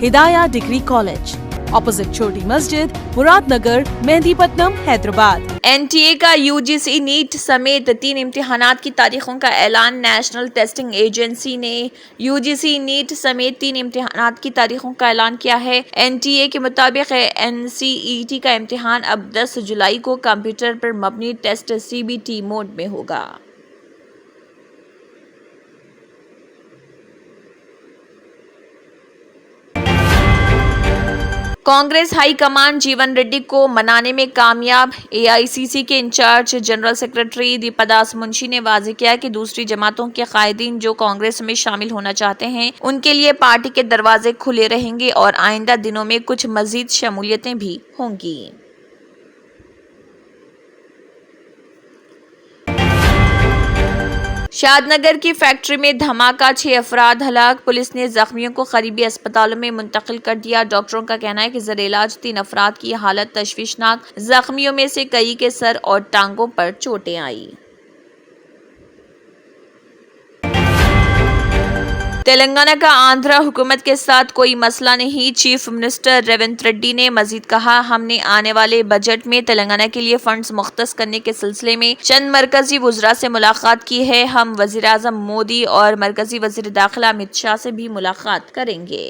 हिदाया degree college, opposite छोटी मस्जिद, Muradnagar, Mehdipatnam, Hyderabad. NTA का यूजीसी नीट समेत 3 इम्तिहानात की तारीखों का ऐलान। नेशनल टेस्टिंग एजेंसी ने यूजीसी नीट समेत 3 इम्तिहानात की तारीखों का ऐलान किया है। एनटीए के मुताबिक एनसीईटी का इम्तिहान अब 10 जुलाई को कंप्यूटर पर मबनी टेस्ट सीबीटी मोड में होगा। कांग्रेस हाईकमान जीवन रेड्डी को मनाने में कामयाब। एआईसीसी के incharge general secretary Deepa Das Munshi ने वाज़ेह किया कि दूसरी जमातों के कायदीन जो कांग्रेस में शामिल होना चाहते हैं उनके लिए पार्टी के दरवाजे खुले रहेंगे और आइंदा दिनों में कुछ मजीद शमूलियतें भी होंगी। शादनगर की फैक्ट्री में धमाका, 6 अफराद हलाक। पुलिस ने जख्मियों को करीबी अस्पतालों में मुंतकिल कर दिया। डॉक्टरों का कहना है कि ज़ेर-ए-इलाज 3 अफराद की हालत तशवीशनाक। जख्मियों में से कई के सर और टांगों पर चोटें आई। तेलंगाना का आंध्रा हुकूमत के साथ कोई मसला नहीं। चीफ मिनिस्टर रेवंत रेड्डी ने मजीद कहा, हमने आने वाले बजट में तेलंगाना के लिए फंड्स मुख्तस करने के सिलसिले में चंद मरकजी वुज़रा से मुलाकात की है। हम वज़ीर आज़म मोदी और मरकजी वज़ीर दाखिला अमित शाह से भी मुलाकात करेंगे।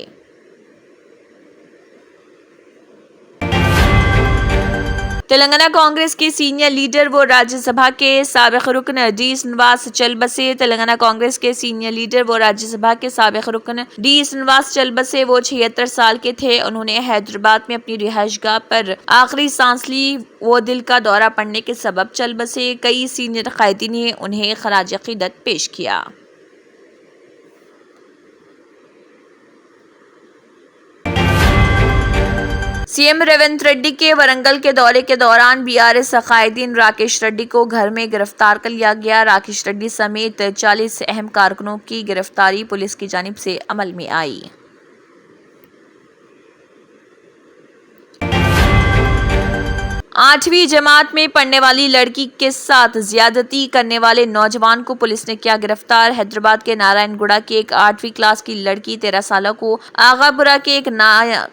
तेलंगाना कांग्रेस के सीनियर लीडर व राज्यसभा के साबिक़ रुकन डी श्रीनिवास चलबसे। तेलंगाना कांग्रेस के सीनियर लीडर व राज्यसभा के साबिक़ रुकन डी श्रीनिवास चलबसे वो 76 साल के थे। उन्होंने हैदराबाद में अपनी रिहाइशगाह पर आखिरी सांस ली। वो दिल का दौरा पड़ने के सबब चलबसे। कई सीनियर कायदीन ने उन्हें खराज अक़ीदत पेश किया। सीएम रेवंत रेड्डी के वरंगल के दौरे के दौरान बीआरएस कायदीन राकेश रेड्डी को घर में गिरफ्तार कर लिया गया। राकेश रेड्डी समेत 40 अहम कारकुनों की गिरफ्तारी पुलिस की जानिब से अमल में आई। 8वीं जमात में पढ़ने वाली लड़की के साथ ज्यादती करने वाले नौजवान को पुलिस ने किया गिरफ्तार। हैदराबाद के नारायणगुड़ा की एक 8वीं क्लास की लड़की 13 साल को आगापुरा के एक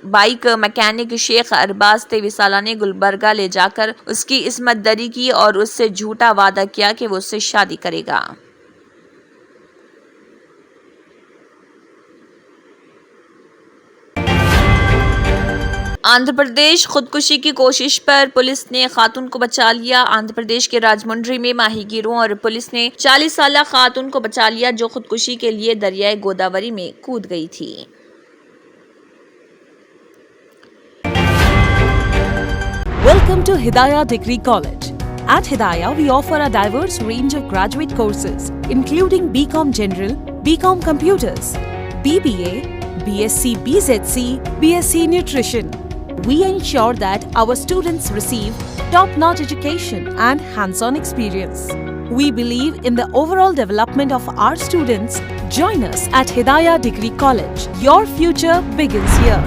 बाइक मैकेनिक शेख अरबाज 23 साल ने गुलबर्गा ले जाकर उसकी इस्मत दरी की और उससे झूठा वादा किया कि वो उससे शादी करेगा। आंध्र प्रदेश खुदकुशी की कोशिश पर पुलिस ने खातून को बचा लिया। आंध्र प्रदेश के राजमुंड्री में माहीगीरों और पुलिस ने 40 साल खातून को बचा लिया जो खुदकुशी के लिए दरियाए गोदावरी में कूद गई थी। Welcome to Hidayah Degree College. At Hidayah, we offer a diverse range of graduate courses, including BCom General, BCom Computers, BBA, BSc BZC, BSc Nutrition. We ensure that our students receive top-notch education and hands-on experience. We believe in the overall development of our students. Join us at Hidayah Degree College. Your future begins here.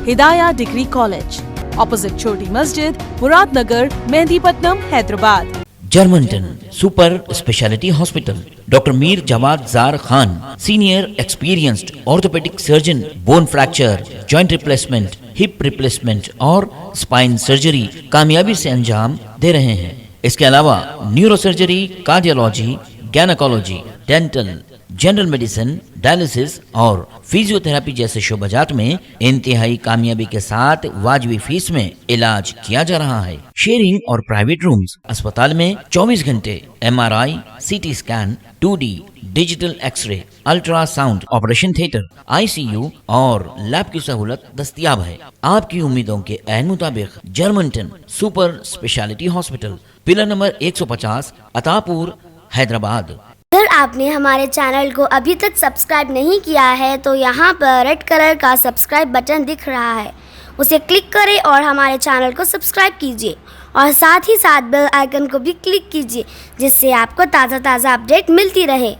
Hidayah Degree College, opposite Choti Masjid, Muradnagar, Mehendipatnam, Hyderabad. Germantown Super Speciality Hospital. Dr. Mir Jawad Zar Khan, Senior Experienced Orthopedic Surgeon, Bone Fracture, Joint Replacement, Hip Replacement और Spine Surgery कामयाबी से अंजाम दे रहे हैं। इसके अलावा neuro surgery, cardiology, gynaecology, dental, general medicine, dialysis और physiotherapy जैसे शोबाजात में इंतहाई कामयाबी के साथ वाजिबी फीस में इलाज किया जा रहा है। शेयरिंग और प्राइवेट रूम्स। अस्पताल में 24 घंटे MRI, CT scan, 2D digital x-ray, ultrasound, operation theatre, ICU और लैब की सहूलत दस्तयाब है। आपकी उम्मीदों के ऐन मुताबिक Germanten super speciality hospital, pillar number 150, Attapur, Hyderabad. अगर आपने हमारे चैनल को अभी तक सब्सक्राइब नहीं किया है तो यहाँ पर रेड कलर का सब्सक्राइब बटन दिख रहा है, उसे क्लिक करें और हमारे चैनल को सब्सक्राइब कीजिए और साथ ही साथ बेल आइकन को भी क्लिक कीजिए जिससे आपको ताज़ा अपडेट मिलती रहे।